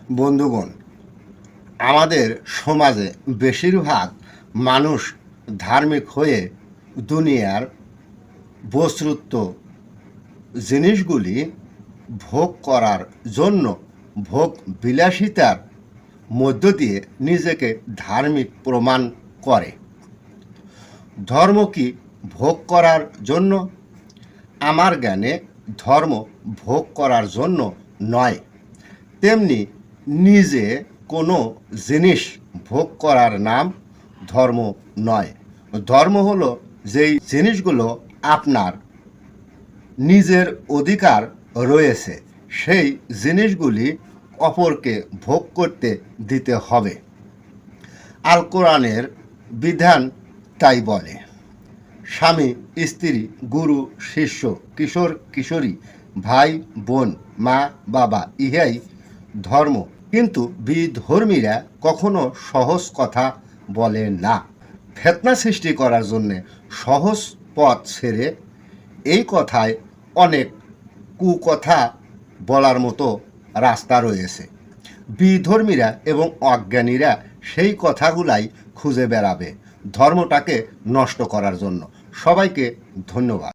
বন্ধুগণ, আমাদের সমাজে বেশিরভাগ মানুষ ধার্মিক হয়ে দুনিয়ার বস্তুত জিনিসগুলি ভোগ করার জন্য ভোগ বিলাসিতার মধ্য দিয়ে নিজেকে ধার্মিক প্রমাণ করে। ধর্ম কি ভোগ করার জন্য? আমার জ্ঞানে ধর্ম ভোগ করার জন্য নয়, তেমনি নিজে কোনো জিনিস ভোগ করার নাম ধর্ম নয়। ধর্ম হলো যেই জিনিসগুলো আপনার নিজের অধিকার রয়েছে, সেই জিনিসগুলি অপরকে ভোগ করতে দিতে হবে। আল কোরআনের বিধান তাই বলে। স্বামী স্ত্রী, গুরু শিষ্য, কিশোর কিশোরী, ভাই বোন, মা বাবা, ইহাই ধর্ম। কিন্তু বিধর্মীরা কখনো সহজ কথা বলে না। ফিতনা সৃষ্টি করার জন্যে সহজ পথ ছেড়ে এই কথায় অনেক কুকথা বলার মতো রাস্তা রয়েছে। বিধর্মীরা এবং অজ্ঞানীরা সেই কথাগুলাই খুঁজে বেড়াবে ধর্মটাকে নষ্ট করার জন্য। সবাইকে ধন্যবাদ।